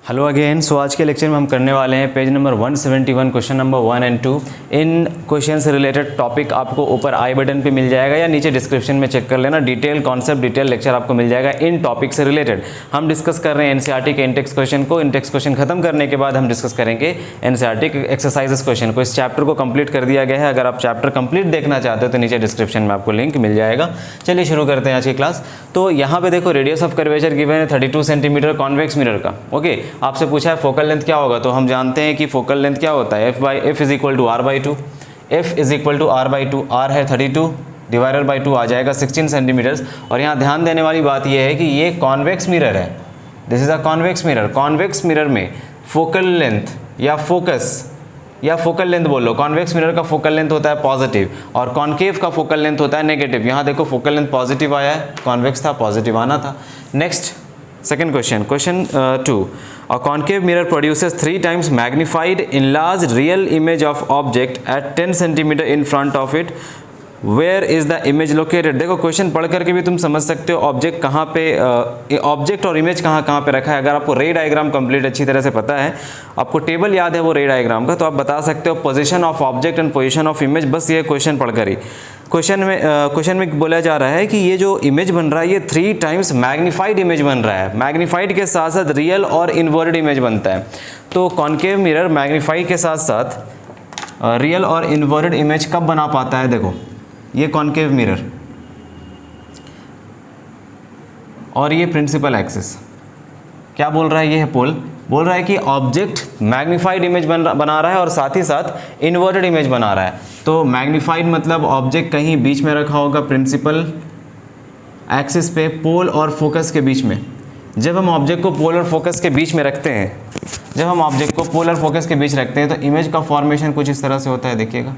Hello again. सो आज के lecture में हम करने वाले हैं page number 171 question number 1 and 2। In question से रिलेटेड टॉपिक आपको ऊपर आई बटन पे मिल जाएगा या नीचे डिस्क्रिप्शन में चेक कर लेना। डिटेल कॉन्सेप्ट डिटेल लेक्चर आपको मिल जाएगा इन टॉपिक से रिलेटेड। हम डिस्कस कर रहे हैं एनसीईआरटी के इंटेक्स क्वेश्चन को। इंटेक्स क्वेश्चन खत्म करने के बाद हम डिस्कस करेंगे एनसीईआरटी के एक्सरसाइजेस क्वेश्चन को। इस चैप्टर को कंप्लीट कर दिया गया है। अगर आप चैप्टर कंप्लीट देखना चाहते हो तो नीचे डिस्क्रिप्शन में आपको लिंक मिल जाएगा। चलिए शुरू करते हैं आज की क्लास। तो यहाँ पे देखो रेडियस ऑफ कर्वेचर गिवन है 32 सेंटीमीटर कॉन्वेक्स मिरर का। ओके, आपसे पूछा है फोकल लेंथ क्या होगा, तो हम जानते हैं कि फोकल लेंथ क्या होता है F is equal to R/2। F is equal to R/2। R है 32 डिवाइडेड बाई 2 आ जाएगा 16 सेंटीमीटर्स। और यहाँ ध्यान देने वाली बात यह है कि ये कॉन्वेक्स मिरर है। This is a convex mirror. Convex mirror में फोकल लेंथ या फोकस या फोकल लेंथ बोलो, कॉन्वेक्स मिरर का फोकल लेंथ होता है पॉजिटिव और कॉन्केव का फोकल लेंथ होता है नेगेटिव। यहाँ देखो फोकल लेंथ पॉजिटिव आया है, कॉन्वेक्स था पॉजिटिव आना था। Next second question, question 2. A concave mirror produces 3 times magnified enlarged real image of object at 10 cm in front of it. Where is the image located? देखो question पढ़ करके भी तुम समझ सकते हो ऑब्जेक्ट कहाँ पे, ऑब्जेक्ट और इमेज कहाँ पे रखा है। अगर आपको रे डायग्राम कंप्लीट अच्छी तरह से पता है, आपको टेबल याद है वो रे डायग्राम का, तो आप बता सकते हो position of object and position of image. बस ये क्वेश्चन पढ़कर ही क्वेश्चन में बोला जा रहा है कि ये जो इमेज बन रहा है ये 3 टाइम्स मैग्नीफाइड इमेज बन रहा है। मैग्नीफाइड के साथ साथ रियल और इन्वर्टेड इमेज बनता है। तो कॉन्केव मिरर मैग्नीफाइड के साथ साथ रियल और इन्वर्टेड इमेज कब बना पाता है? देखो ये कॉन्केव मिरर और ये प्रिंसिपल एक्सिस क्या बोल रहा है? ये है पोल। बोल रहा है कि ऑब्जेक्ट मैग्नीफाइड इमेज बना रहा है और साथ ही साथ इन्वर्टेड इमेज बना रहा है। तो मैग्नीफाइड मतलब ऑब्जेक्ट कहीं बीच में रखा होगा प्रिंसिपल एक्सिस पे, पोल और फोकस के बीच में। जब हम ऑब्जेक्ट को पोल और फोकस के बीच में रखते हैं, तो इमेज का फॉर्मेशन कुछ इस तरह से होता है। देखिएगा,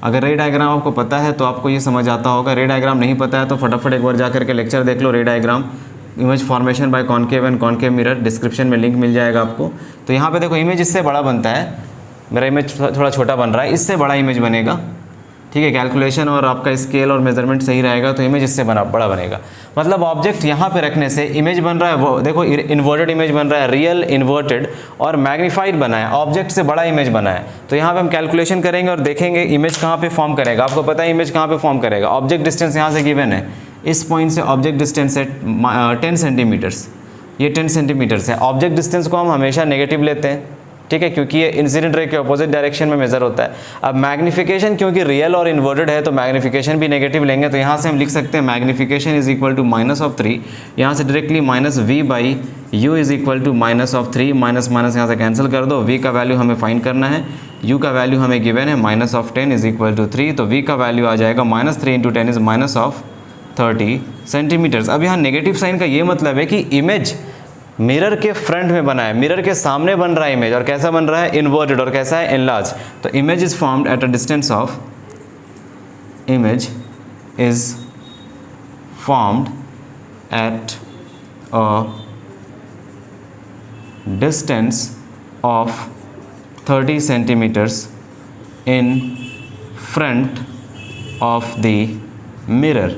अगर रे डायग्राम आपको पता है तो आपको ये समझ आता होगा। रे डायग्राम नहीं पता है तो फटाफट एक बार जा करके लेक्चर देख लो। Ray diagram image formation by concave and concave mirror, description में लिंक मिल जाएगा आपको। तो यहाँ पे देखो इमेज इससे बड़ा बनता है, मेरा इमेज थोड़ा छोटा बन रहा है, इससे बड़ा इमेज बनेगा। ठीक है, कैलकुलेशन और आपका स्केल और मेजरमेंट सही रहेगा तो इमेज इससे बड़ा बनेगा। मतलब ऑब्जेक्ट यहाँ पे रखने से इमेज बन रहा है, वो देखो इन्वर्टेड इमेज बन रहा है, रियल इन्वर्टेड और मैग्नीफाइड बना है, ऑब्जेक्ट से बड़ा इमेज बना है। तो यहाँ पे हम कैलकुलेशन करेंगे और देखेंगे इमेज कहाँ पे फॉर्म करेगा। आपको पता है इमेज कहाँ पे फॉर्म करेगा। ऑब्जेक्ट डिस्टेंस यहाँ से गिवन है, इस पॉइंट से ऑब्जेक्ट डिस्टेंस है 10 सेंटीमीटर्स। ये 10 सेंटीमीटर्स है। ऑब्जेक्ट डिस्टेंस को हम हमेशा नेगेटिव लेते हैं, ठीक है, क्योंकि ये इंसिडेंट रे के अपोजिट डायरेक्शन में मेजर होता है। अब मैग्निफिकेशन क्योंकि रियल और इन्वर्टेड है तो मैग्निफिकेशन भी नेगेटिव लेंगे। तो यहाँ से हम लिख सकते हैं मैग्निफिकेशन इज इक्वल टू -3। यहाँ से directly -v/u is equal to -3। Minus यहाँ से कैंसिल कर दो। v का वैल्यू हमें फाइंड करना है, u का वैल्यू हमें गिवन है -10 इज इक्वल टू 3। तो v का वैल्यू आ जाएगा -3 × 10 इज -30 सेंटीमीटर्स। अब यहाँ नेगेटिव साइन का ये मतलब है कि इमेज मिरर के फ्रंट में बना है, मिरर के सामने बन रहा है इमेज। और कैसा बन रहा है? इन्वर्टेड। और कैसा है? एनलार्ज। तो image is formed at a distance of of 30 centimeters in front of the mirror।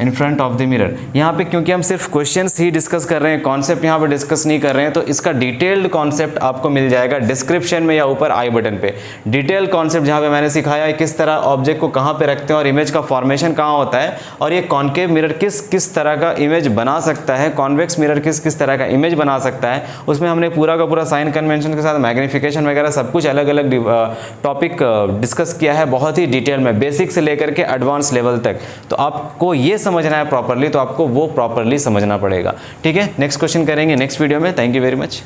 In front of the mirror. यहाँ पे क्योंकि हम सिर्फ क्वेश्चंस ही डिस्कस कर रहे हैं, कॉन्सेप्ट यहाँ पे डिस्कस नहीं कर रहे हैं, तो इसका डिटेल्ड कॉन्सेप्ट आपको मिल जाएगा डिस्क्रिप्शन में या ऊपर आई बटन पे। डिटेल कॉन्सेप्ट जहाँ पे मैंने सिखाया है किस तरह ऑब्जेक्ट को कहाँ पे रखते हैं और इमेज का फॉर्मेशन कहाँ होता है, और ये कॉन्केव मिरर किस तरह का इमेज बना सकता है, कॉन्वेक्स मिरर किस तरह का इमेज बना सकता है। उसमें हमने पूरा का पूरा साइन कन्वेंशन के साथ मैग्निफिकेशन वगैरह सब कुछ अलग अलग टॉपिक डिस्कस किया है बहुत ही डिटेल में, बेसिक से लेकर के एडवांस लेवल तक। तो आपको ये समझना है प्रॉपर्ली तो आपको वो प्रॉपर्ली समझना पड़ेगा। ठीक है, नेक्स्ट क्वेश्चन करेंगे नेक्स्ट वीडियो में। Thank you very much.